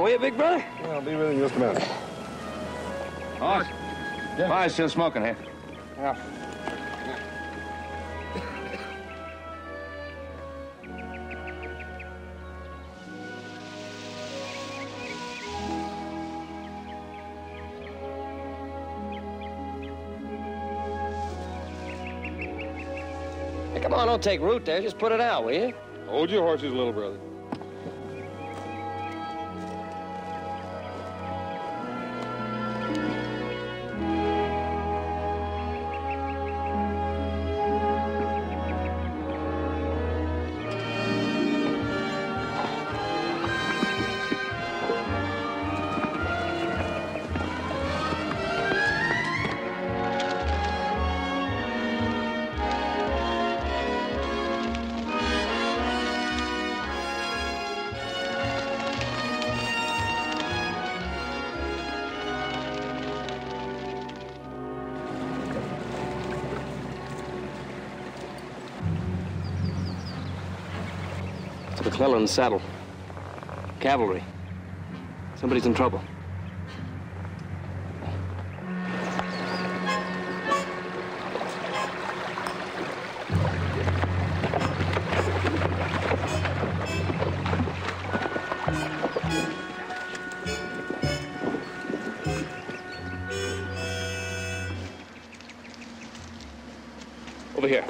along, will you, big brother? Yeah, I'll be with you in just a minute. Boss, why is still smoking here? Yeah. Hey, come on, don't take root there. Just put it out, will you? Hold your horses, little brother. To McClellan's saddle. Cavalry. Somebody's in trouble. Over here.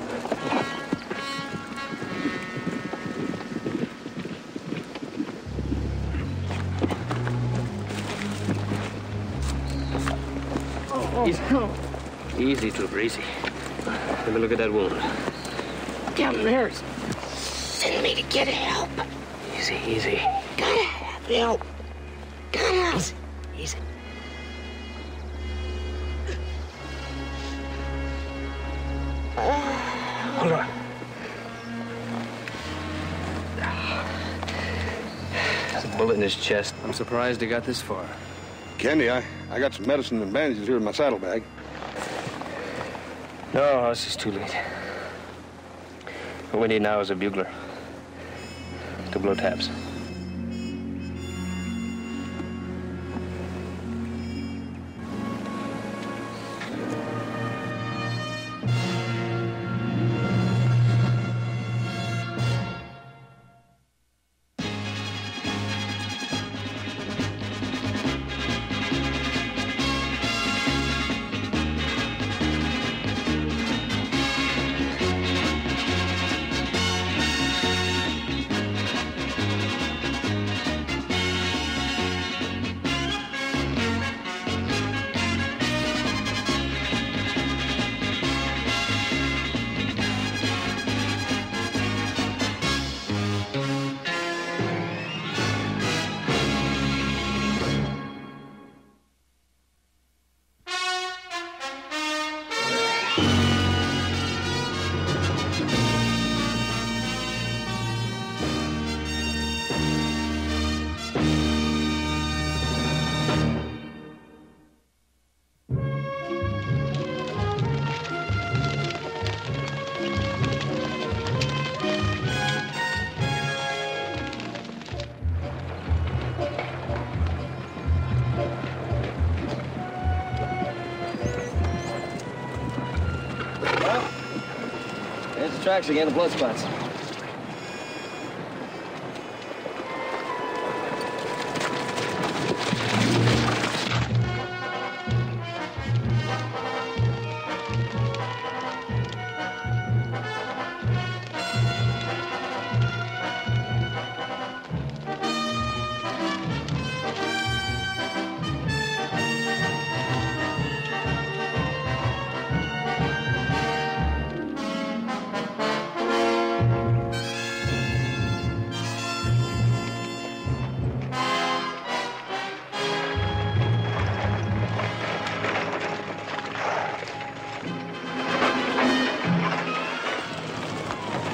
Easy, Trooper, easy. Let me look at that wound. Captain Harris, send me to get help. Easy, easy. Gotta have help. Gotta have. Easy. Hold on. There's a bullet in his chest. I'm surprised he got this far. Candy, I got some medicine and bandages here in my saddlebag. No, this is too late. What we need now is a bugler to blow taps. There's the tracks again, the blood spots.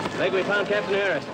I think we found Captain Harris.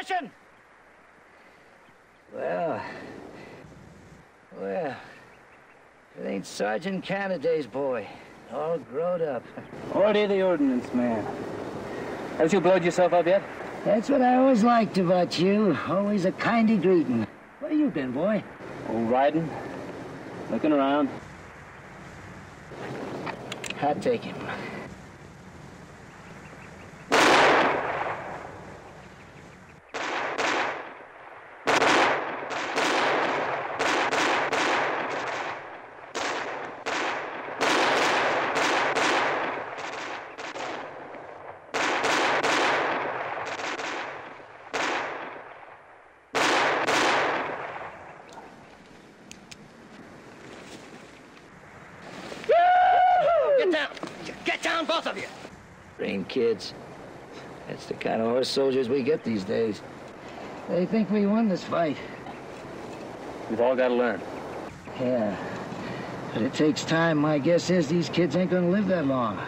position! Well, it ain't Sergeant Canada's boy. All grown up. Order the ordnance man. Haven't you blowed yourself up yet? That's what I always liked about you. Always a kindly greeting. Where you been, boy? Oh, riding. Looking around. I'll take him. Get down, both of you! Brain kids. That's the kind of horse soldiers we get these days. They think we won this fight. We've all got to learn. Yeah. But it takes time. My guess is these kids ain't gonna live that long.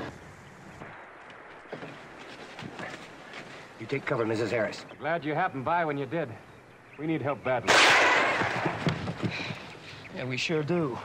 You take cover, Mrs. Harris. Glad you happened by when you did. We need help badly. Yeah, we sure do.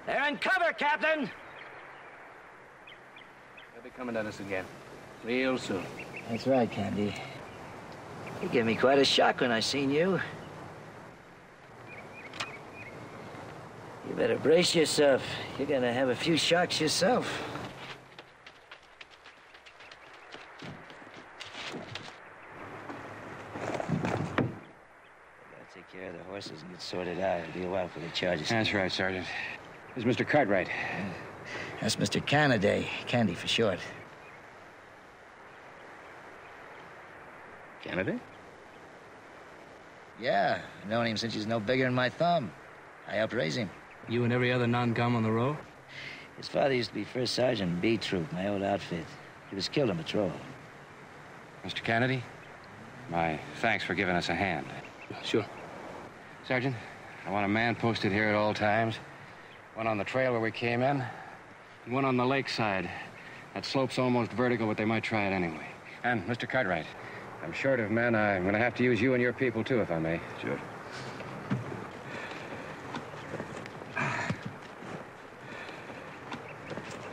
They're in cover, Captain! They'll be coming at us again. Real soon. That's right, Candy. You gave me quite a shock when I seen you. You better brace yourself. You're gonna have a few shocks yourself. Take care of the horses and get sorted out. It'll be a while for the charges. That's right, Sergeant. This is Mr. Cartwright. That's Mr. Canada. Candy for short. Canada? Yeah, I've known him since he's no bigger than my thumb. I helped raise him. You and every other non-com on the row? His father used to be first sergeant in B Troop, my old outfit. He was killed on patrol. Mr. Kennedy, my thanks for giving us a hand. Sure. Sergeant, I want a man posted here at all times. One on the trail where we came in, and one on the lakeside. That slope's almost vertical, but they might try it anyway. And, Mr. Cartwright, I'm short of men. I'm going to have to use you and your people, too, if I may. Sure.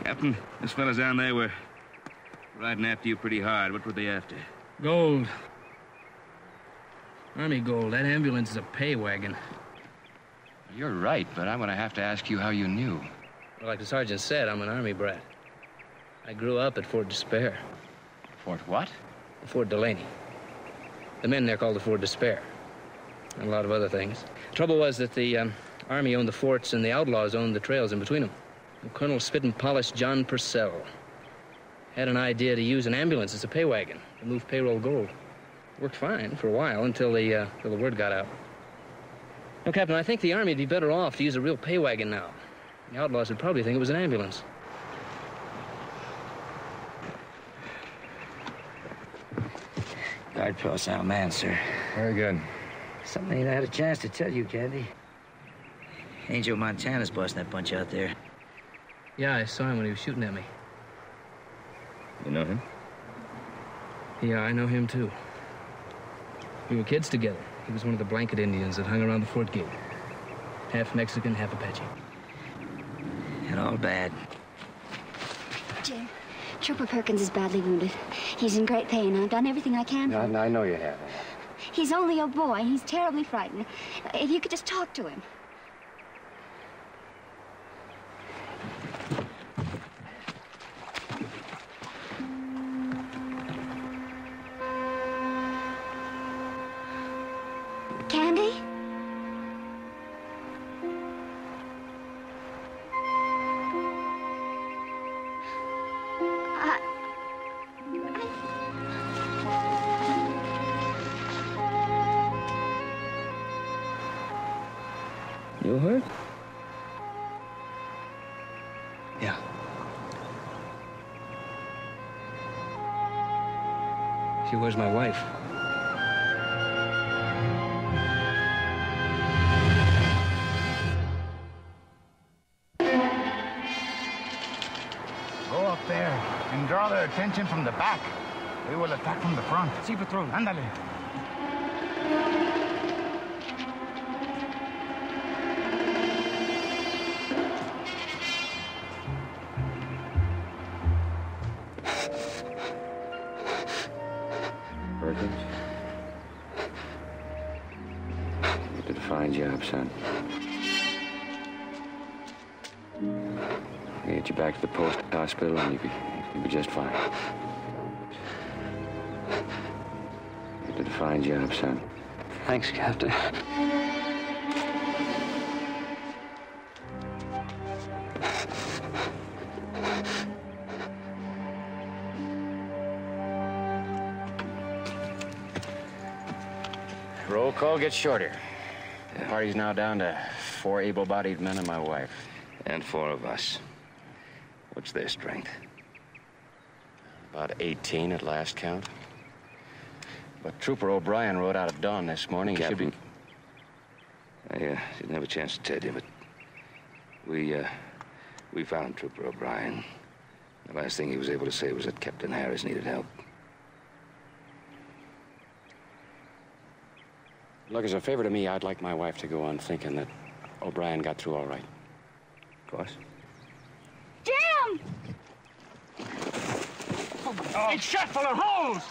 Captain, those fellas down there were riding after you pretty hard. What were they after? Gold. Army gold. That ambulance is a pay wagon. You're right, but I'm going to have to ask you how you knew. Well, like the sergeant said, I'm an Army brat. I grew up at Fort Despair. Fort what? Fort Delaney. The men there called it Fort Despair. And a lot of other things. The trouble was that the Army owned the forts and the outlaws owned the trails in between them. And Colonel Spit and Polish John Purcell had an idea to use an ambulance as a pay wagon to move payroll gold. Worked fine for a while until the word got out. No, Captain, I think the Army would be better off to use a real pay wagon now. The outlaws would probably think it was an ambulance. Guard post our man, sir. Very good. Something I ain't had a chance to tell you, Candy. Angel Montana's bossing that bunch out there. Yeah, I saw him when he was shooting at me. You know him? Yeah, I know him, too. We were kids together. He was one of the blanket Indians that hung around the fort gate. Half Mexican, half Apache. And all bad. Jim, Trooper Perkins is badly wounded. He's in great pain. I've done everything I can for him. I know you have. He's only a boy. He's terribly frightened. If you could just talk to him. Candy? You hurt? She was my wife. Go up there and draw their attention from the back. We will attack from the front. Sí, patrón. Ándale. Perkins? You did a fine job, son. I'll get you back to the post hospital and you'll be just fine. You did a fine job, son. Thanks, Captain. Roll call gets shorter. The party's now down to 4 able-bodied men and my wife. And 4 of us. What's their strength? About 18 at last count. But Trooper O'Brien rode out at dawn this morning. Captain, He should be... I didn't have a chance to tell you, but we found Trooper O'Brien. The last thing he was able to say was that Captain Harris needed help. Look, as a favor to me, I'd like my wife to go on thinking that O'Brien got through all right. Of course. Jim! Oh. It's shot full of holes!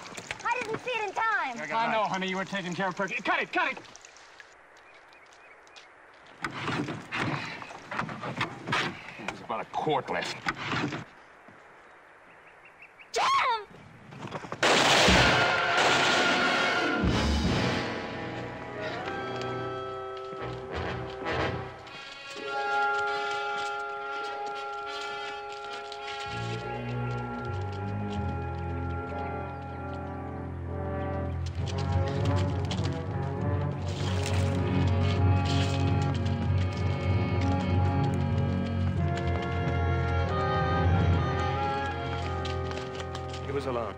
I didn't see it in time. I know, honey. You were taking care of Perkins. Cut it! Cut it! There's about a quart left. Jim! Give us a loan.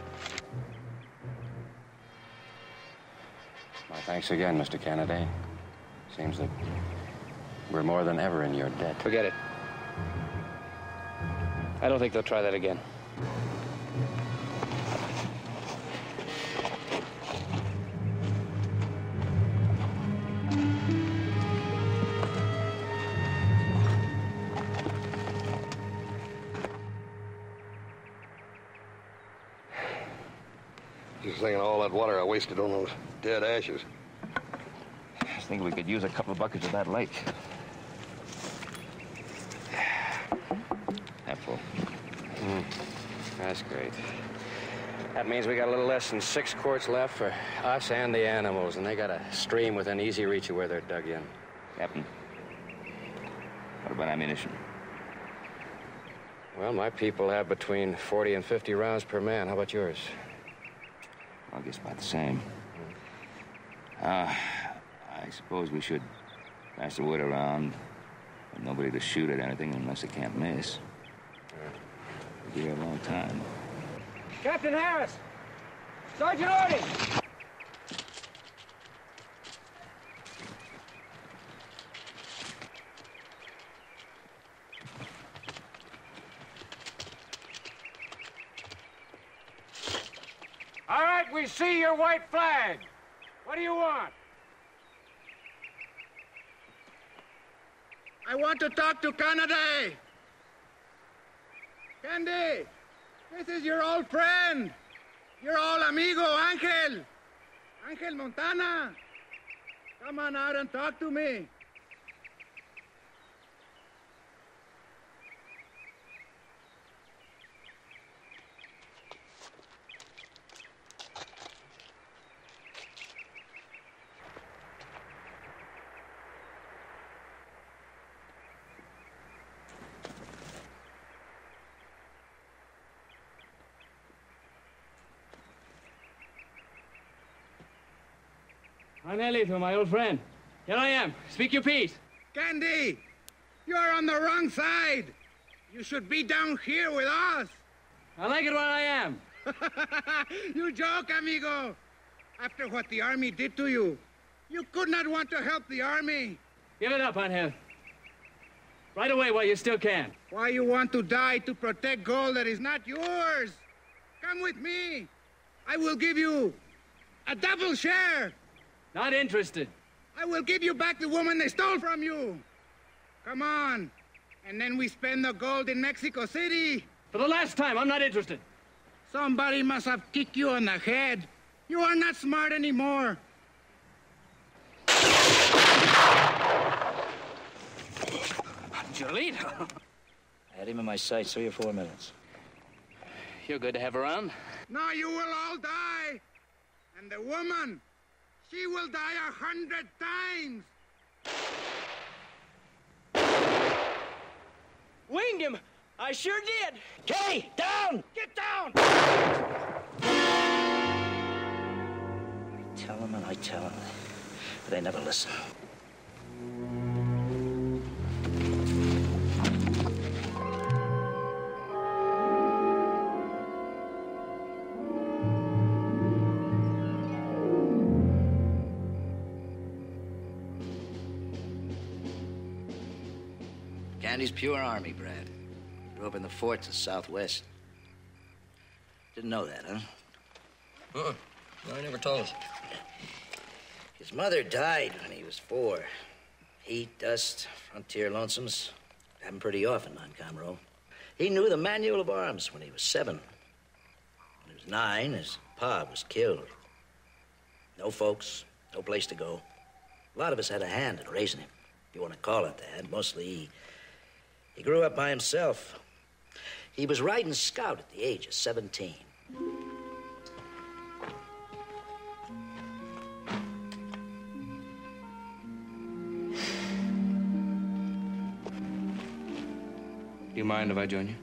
My thanks again, Mr. Kennedy. Seems that we're more than ever in your debt. Forget it. I don't think they'll try that again. Just thinking of all that water I wasted on those dead ashes. I think we could use a couple of buckets of that lake. Half full. That's great. That means we got a little less than 6 quarts left for us and the animals, and they got a stream within easy reach of where they're dug in. Captain, what about ammunition? Well, my people have between 40 and 50 rounds per man. How about yours? I guess about the same. I suppose we should pass the word around for nobody to shoot at anything unless they can't miss. We'll be here a long time. Captain Harris! Sergeant Ording! All right, we see your white flag. What do you want? I want to talk to Canada. Candy, this is your old friend. Your old amigo, Angel. Angel Montana. Come on out and talk to me. Anelito, my old friend. Here I am. Speak your piece. Candy, you're on the wrong side. You should be down here with us. I like it where I am. You joke, amigo. After what the army did to you, you could not want to help the army. Give it up, Angel. Right away while you still can. Why you want to die to protect gold that is not yours? Come with me. I will give you a double share. Not interested. I will give you back the woman they stole from you. Come on. And then we spend the gold in Mexico City. For the last time, I'm not interested. Somebody must have kicked you on the head. You are not smart anymore. Angelito. I had him in my sights 3 or 4 minutes. You're good to have around. Now you will all die. And the woman, she will die 100 times. Winged him. I sure did. Kenny, down! Get down! I tell them, but they never listen. Candy's pure Army, Brad. Grew up in the forts of the Southwest. Didn't know that, huh? No, he never told us. His mother died when he was 4. Heat, dust, frontier lonesomes. Happened pretty often, non-com roll. He knew the manual of arms when he was 7. When he was 9, his pa was killed. No folks, no place to go. A lot of us had a hand in raising him, if you want to call it that. Mostly, he grew up by himself. He was riding scout at the age of 17. Do you mind if I join you?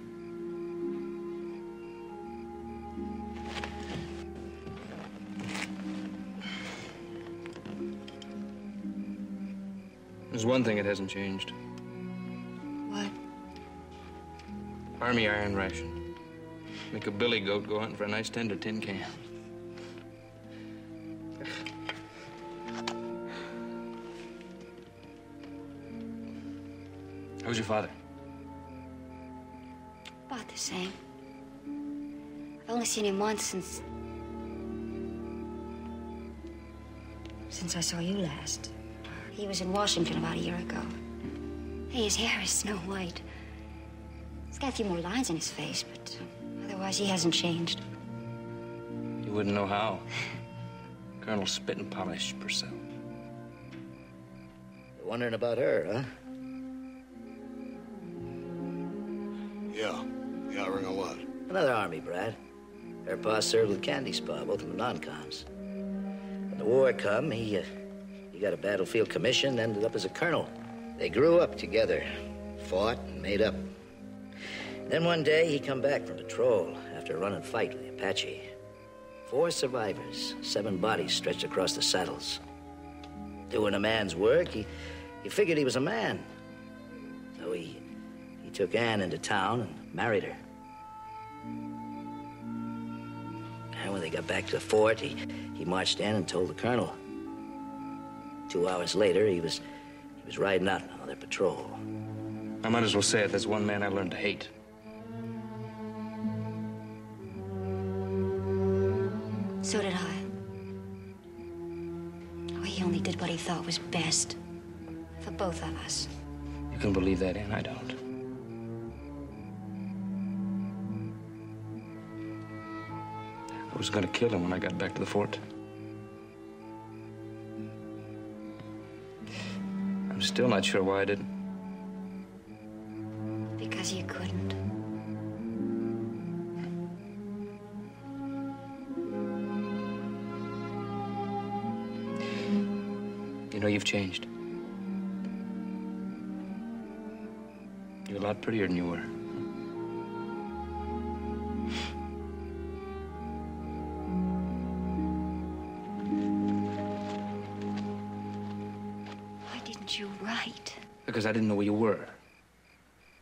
There's one thing that hasn't changed. What? Army iron ration. Make a billy goat go hunting for a nice tender tin can. How's your father? About the same. I've only seen him once since I saw you last. He was in Washington about a year ago. Hey, his hair is snow white. He's got a few more lines in his face, but otherwise he hasn't changed. You wouldn't know how. Colonel Spit and Polish Purcell. You're wondering about her, huh? Yeah, I ring a lot. Another Army, Brad. Her pa served with Candy's pa, both of them non-coms. When the war come, he got a battlefield commission, ended up as a colonel. They grew up together, fought and made up. Then one day, he come back from patrol after a run and fight with the Apache. 4 survivors, 7 bodies stretched across the saddles. Doing a man's work, he figured he was a man. So he took Ann into town and married her. And when they got back to the fort, he marched in and told the colonel. 2 hours later, he was riding out on their patrol. I might as well say it. There's one man I learned to hate. So did I. Oh, he only did what he thought was best for both of us. You can believe that, Ann. I don't. I was going to kill him when I got back to the fort. I'm still not sure why I didn't. Because you couldn't. You know, you've changed. You're a lot prettier than you were. You right. Because I didn't know where you were.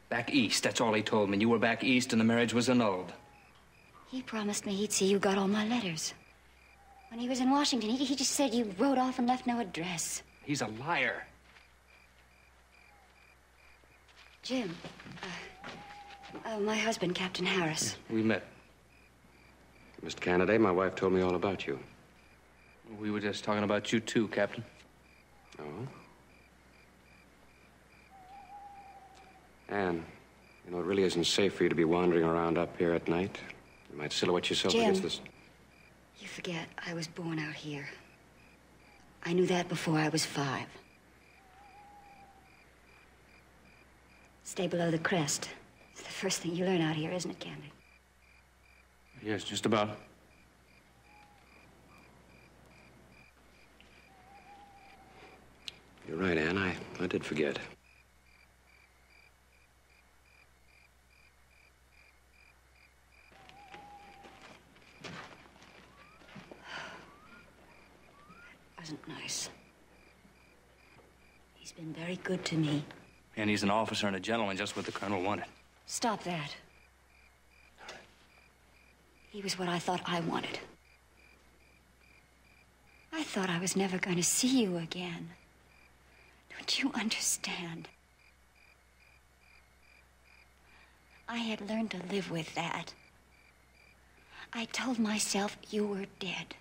Back east, that's all he told me. You were back east and the marriage was annulled. He promised me he'd see you got all my letters. When he was in Washington, he just said you rode off and left no address. He's a liar. Jim, my husband, Captain Harris. We met. Mr. Kennedy, my wife told me all about you. We were just talking about you, too, Captain. Oh? Anne, you know, it really isn't safe for you to be wandering around up here at night. You might silhouette yourself Jim, against this. You forget I was born out here. I knew that before I was 5. Stay below the crest. It's the first thing you learn out here, isn't it, Candy? Yes, just about. You're right, Anne. I did forget. Wasn't nice. He's been very good to me. And he's an officer and a gentleman, just what the colonel wanted. Stop that. He was what I thought I wanted. I thought I was never going to see you again. Don't you understand? I had learned to live with that. I told myself you were dead.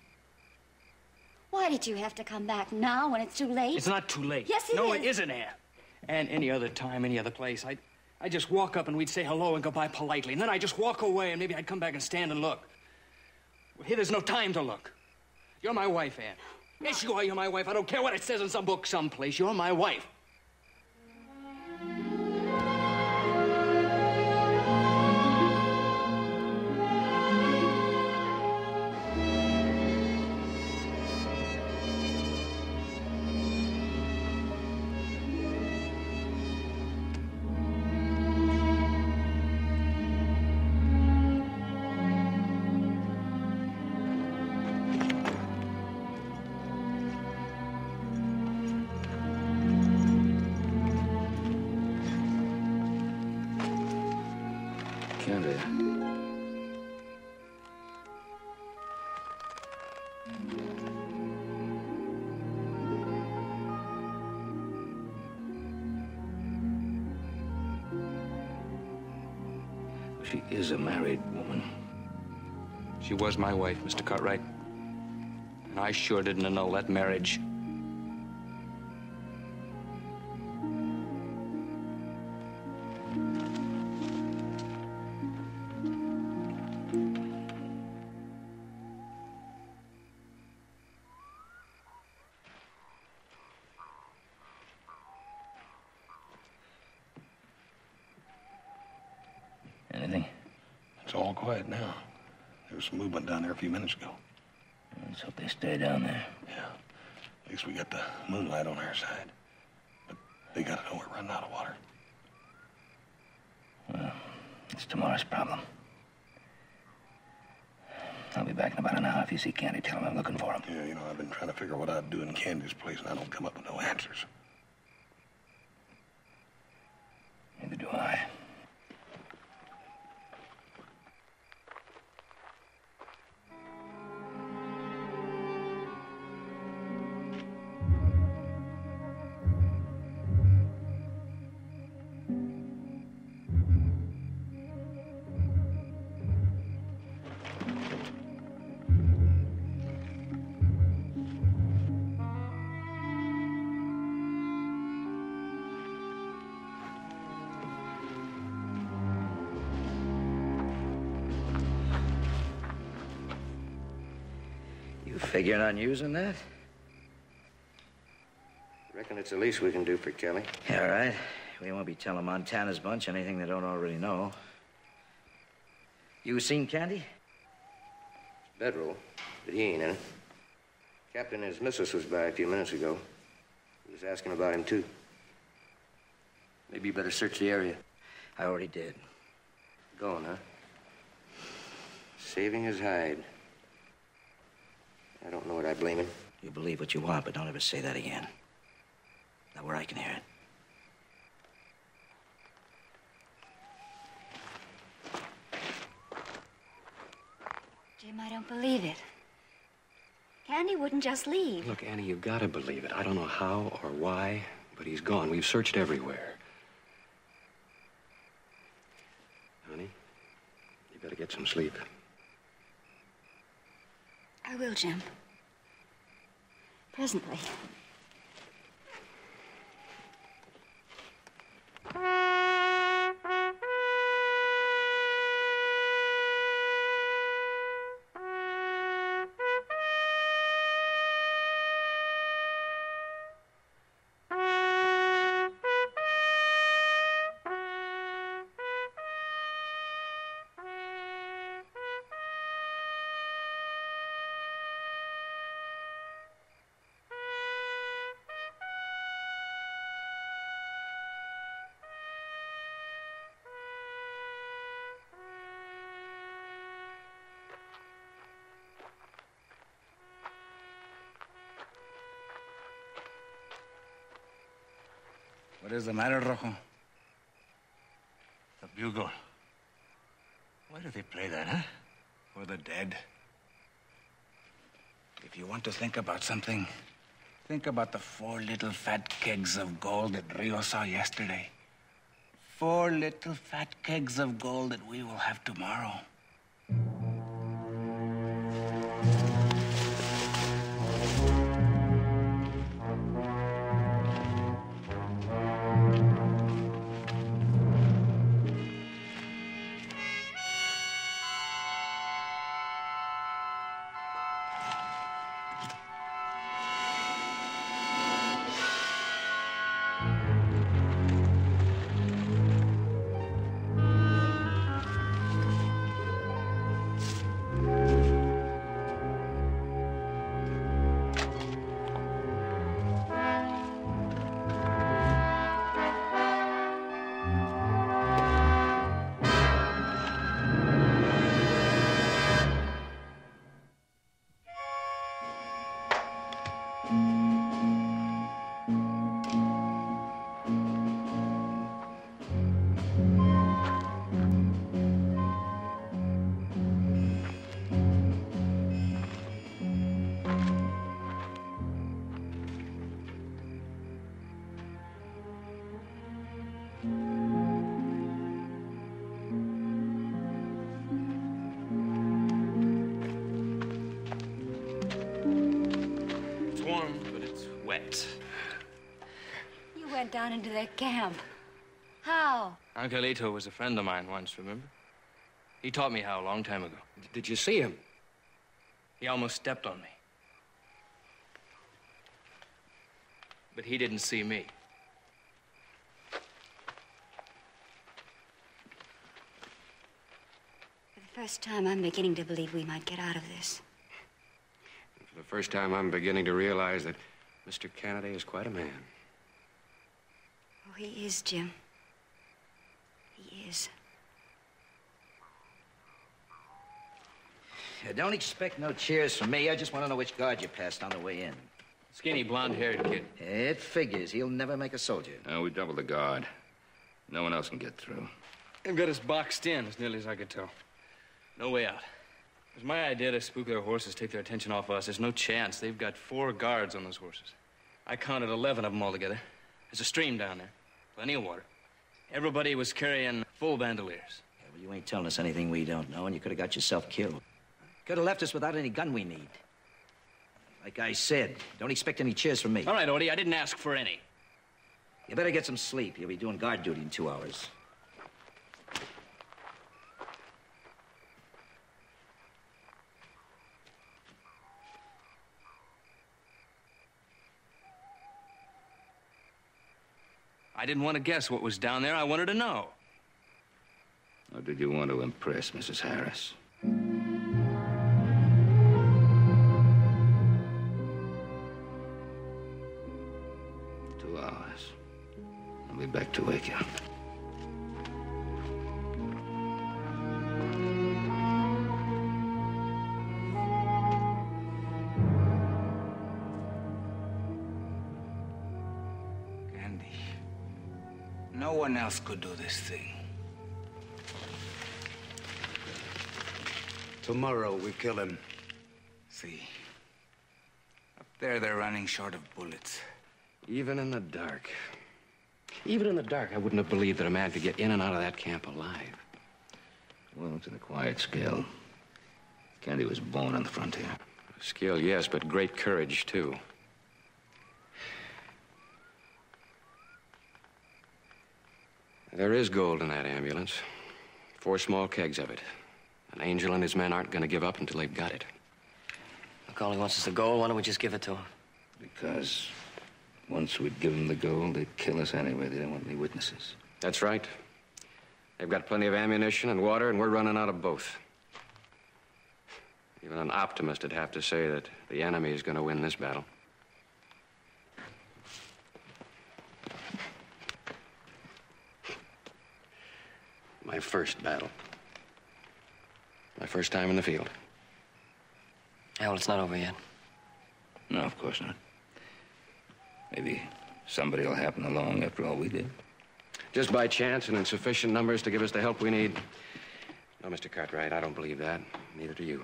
Why did you have to come back now when it's too late? It's not too late. Yes, it is. No, it isn't, Anne. And any other time, any other place, I'd just walk up and we'd say hello and goodbye politely. And then I'd just walk away and maybe I'd come back and stand and look. Well, here, there's no time to look. You're my wife, Anne. Yes, you are. You're my wife. I don't care what it says in some book someplace. You're my wife. Candy. She is a married woman. She was my wife, Mr. Cartwright. And I sure didn't annul that marriage. Anything? It's all quiet now. There was some movement down there a few minutes ago. Let's hope they stay down there. Yeah. At least we got the moonlight on our side. But they gotta know we're running out of water. Well, it's tomorrow's problem. I'll be back in about an hour. If you see Candy, tell him I'm looking for him. Yeah, you know, I've been trying to figure what I'd do in Candy's place, and I don't come up with no answers. Neither do I. Figuring on using that? Reckon it's the least we can do for Kelly. Yeah, all right. We won't be telling Montana's bunch anything they don't already know. You seen Candy? Bedroll, but he ain't in it. Captain and his missus was by a few minutes ago. He was asking about him, too. Maybe you better search the area. I already did. Going, huh? Saving his hide. I don't know what I blame him. You believe what you want, but don't ever say that again. Not where I can hear it. Jim, I don't believe it. Candy wouldn't just leave. Look, Annie, you've got to believe it. I don't know how or why, but he's gone. We've searched everywhere. Honey, you better get some sleep. I will, Jim. Presently. What is the matter, Rojo? The bugle. Why do they play that, huh? For the dead. If you want to think about something, think about the 4 little fat kegs of gold that Rio saw yesterday. 4 little fat kegs of gold that we will have tomorrow. You went down into their camp. How? Angelito was a friend of mine once, remember? He taught me how a long time ago. Did you see him? He almost stepped on me. But he didn't see me. For the first time, I'm beginning to believe we might get out of this. And for the first time, I'm beginning to realize that Mr. Kennedy is quite a man. Oh, he is, Jim. He is. Don't expect no cheers from me. I just want to know which guard you passed on the way in. Skinny, blonde-haired kid. It figures. He'll never make a soldier. We doubled the guard. No one else can get through. They've got us boxed in, as nearly as I could tell. No way out. It was my idea to spook their horses, take their attention off us. There's no chance. They've got 4 guards on those horses. I counted 11 of them altogether. There's a stream down there. Plenty of water. Everybody was carrying full bandoliers. Yeah, well, you ain't telling us anything we don't know, and you could have got yourself killed. Could have left us without any gun we need. Like I said, don't expect any cheers from me. All right, Odie, I didn't ask for any. You better get some sleep. You'll be doing guard duty in 2 hours. I didn't want to guess what was down there. I wanted to know. Or did you want to impress Mrs. Harris? 2 hours. I'll be back to wake you. No one else could do this thing. Tomorrow we kill him. See, up there they're running short of bullets. Even in the dark. Even in the dark, I wouldn't have believed that a man could get in and out of that camp alive. Well, it's an acquired skill. Kennedy was born on the frontier. Skill, yes, but great courage, too. There is gold in that ambulance. 4 small kegs of it. An angel and his men aren't going to give up until they've got it. Look, all he wants is the gold. Why don't we just give it to him? Because once we'd give them the gold, they'd kill us anyway. They didn't want any witnesses. That's right. They've got plenty of ammunition and water, and we're running out of both. Even an optimist would have to say that the enemy is going to win this battle. My first battle. My first time in the field. Yeah, well, it's not over yet. No, of course not. Maybe somebody will happen along after all we did. Just by chance and in sufficient numbers to give us the help we need. No, Mr. Cartwright, I don't believe that. Neither do you.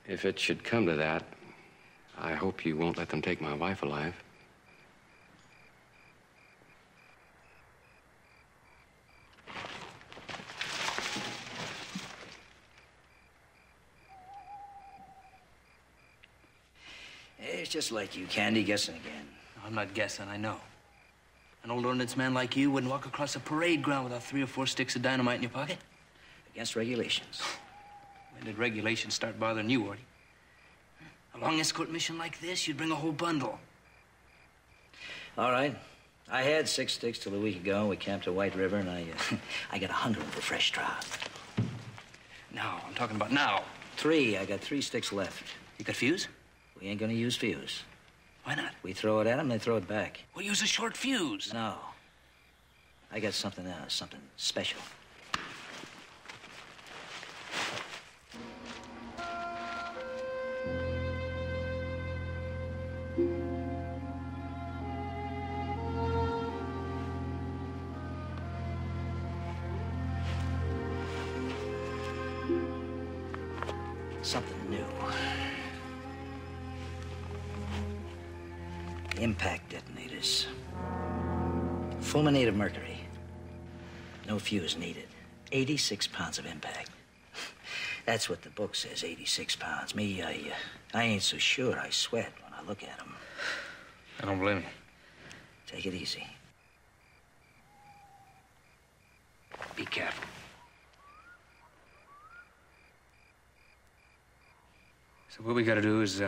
If it should come to that, I hope you won't let them take my wife alive. It's just like you, Candy, guessing again. I'm not guessing, I know. An old ordnance man like you wouldn't walk across a parade ground without 3 or 4 sticks of dynamite in your pocket. Against regulations. When did regulations start bothering you, Artie? A long escort mission like this, you'd bring a whole bundle. All right. I had 6 sticks till a week ago. We camped at White River, and I got 100 for fresh trout. Now, I'm talking about now. 3. I got 3 sticks left. You got fuse? We ain't gonna use fuse. Why not? We throw it at them, they throw it back. We'll use a short fuse. No. I got something else, something special. Something new. Impact detonators. Fulminate of mercury. No fuse needed. 86 pounds of impact. That's what the book says, 86 pounds. Me, I ain't so sure. I sweat when I look at them. I don't blame you. Take it easy. Be careful. So what we gotta do is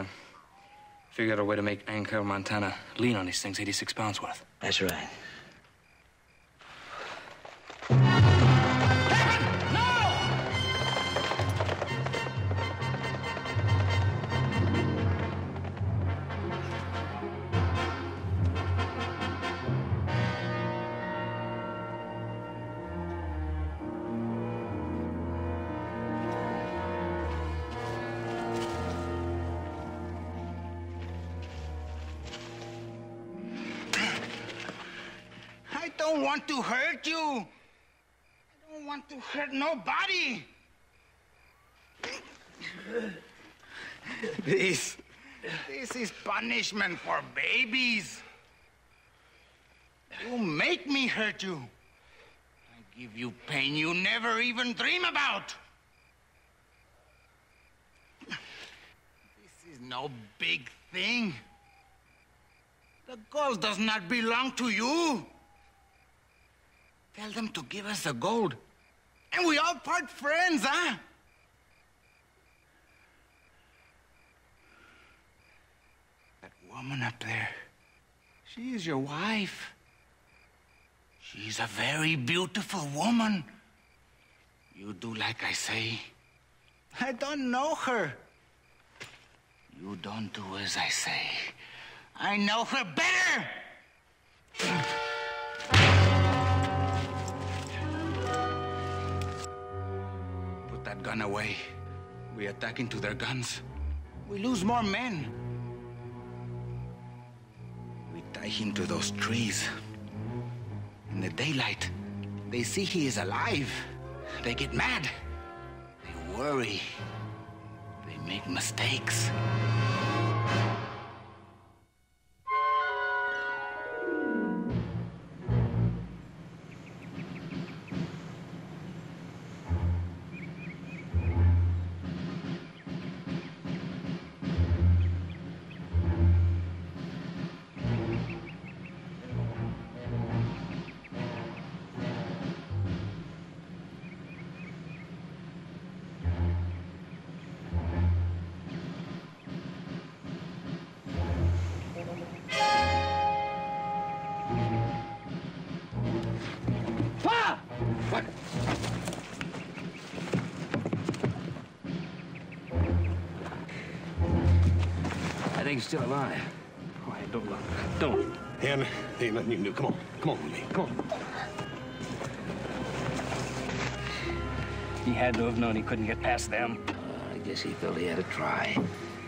figure out a way to make Ankara, Montana lean on these things 86 pounds worth. That's right. I don't want to hurt you. I don't want to hurt nobody. This is punishment for babies. You make me hurt you. I give you pain you never even dream about. This is no big thing. The gold does not belong to you. Tell them to give us the gold. And we all part friends, huh? That woman up there, she is your wife. She's a very beautiful woman. You do like I say. I don't know her. You don't do as I say. I know her better. Put that gun away. We attack into their guns. We lose more men. We tie him to those trees. In the daylight, they see he is alive. They get mad. They worry. They make mistakes. I think he's still alive. Quiet, don't look. Don't. Hen, ain't nothing you can do. Come on. Come on with me. Come on. He had to have known he couldn't get past them. I guess he felt he had to try.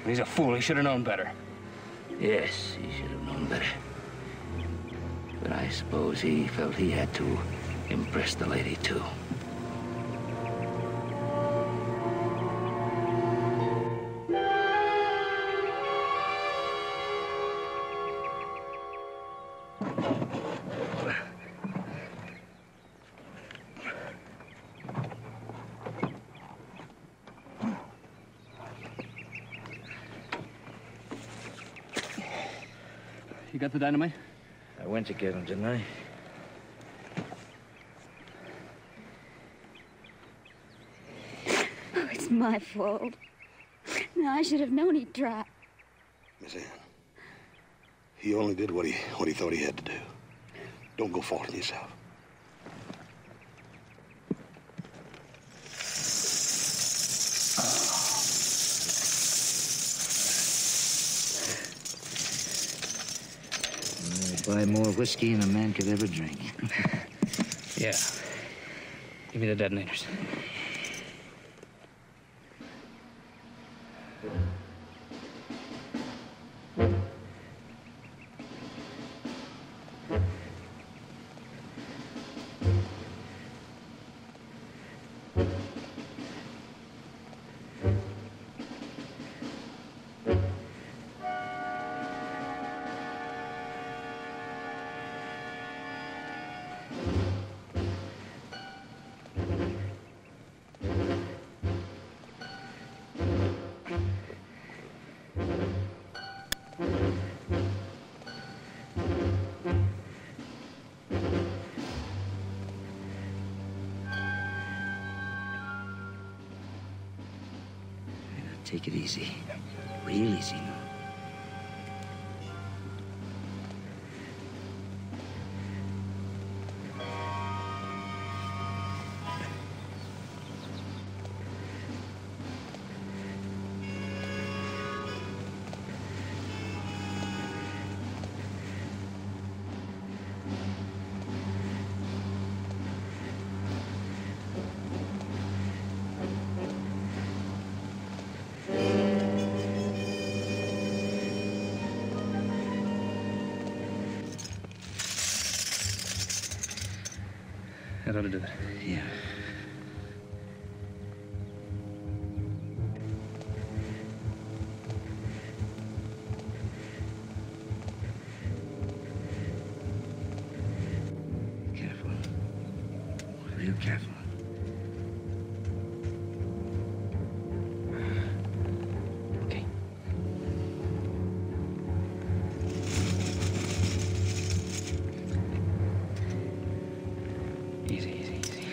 He's a fool. He should have known better. Yes, he should have known better. But I suppose he felt he had to impress the lady, too. You got the dynamite? I went to get him, didn't I? Oh, it's my fault. No, I should have known he'd try. Miss Ann, he only did what he thought he had to do. Don't go faulting yourself. Buy more whiskey than a man could ever drink. Yeah. Give me the detonators. Take it easy. Real easy now. That ought to do it. Yeah. Careful. Real careful. Okay. Easy, easy, easy.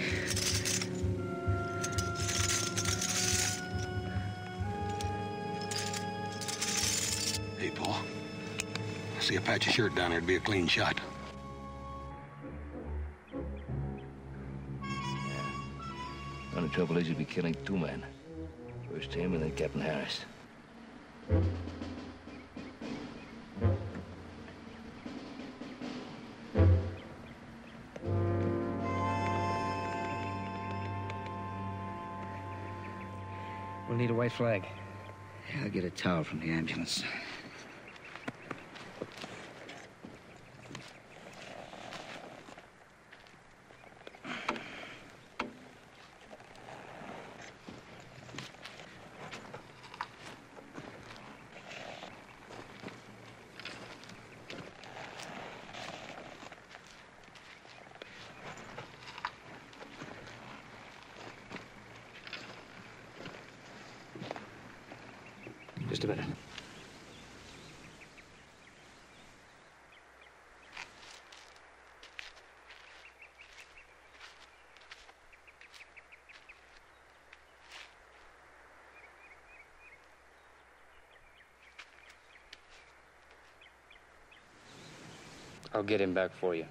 Hey, Paul. I see a patch of shirt down there. It'd be a clean shot. Only trouble is you'd be killing two men. First him and then Captain Harris. We'll need a white flag. I'll get a towel from the ambulance. Just a minute. I'll get him back for you.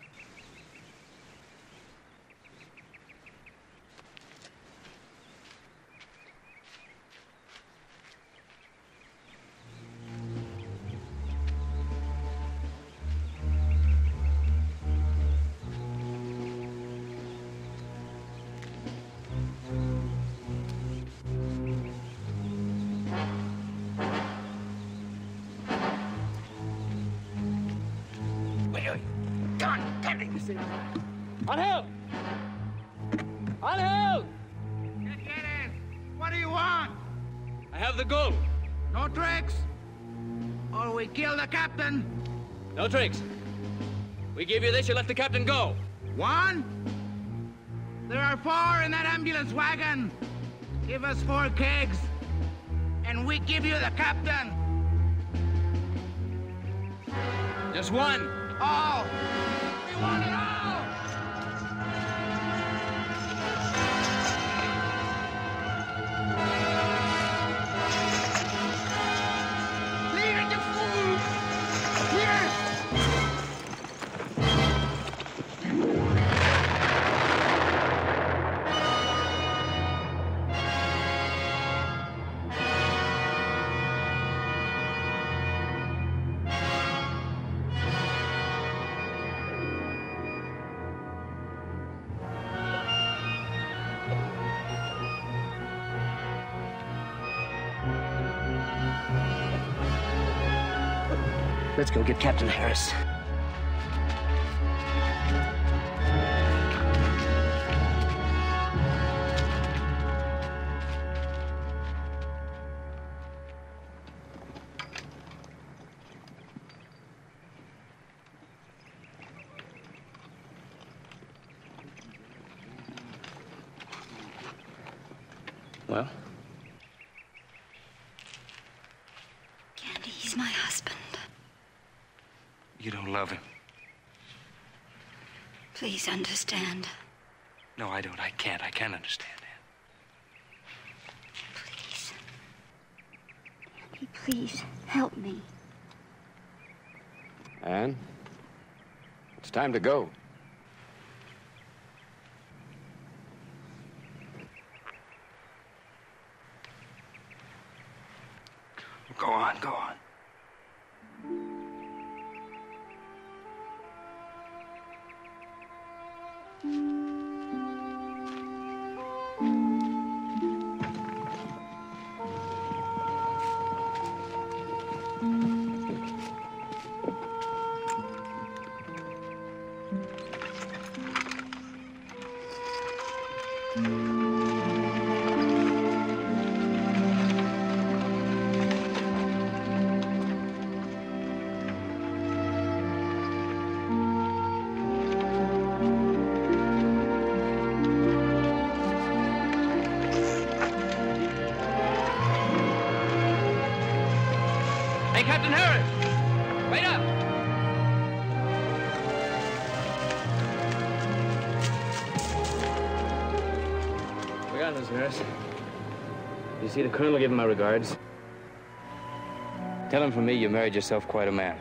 Angel! Angel! Get it! What do you want? I have the gold. No tricks? Or we kill the captain? No tricks. We give you this, you let the captain go. One? There are 4 in that ambulance wagon. Give us 4 kegs, and we give you the captain. Just one. All. We want it all. Leave it, you fool! Here! Let's go get Captain Harris. Well? Candy, he's my husband. You don't love him. Please understand. No, I don't. I can't. I can't understand that. Please. Please, help me. Anne, it's time to go. Go on, go on. Hey, Captain Harris! Wait up! We got this, Harris. You see the colonel, give him my regards. Tell him from me you married yourself quite a man.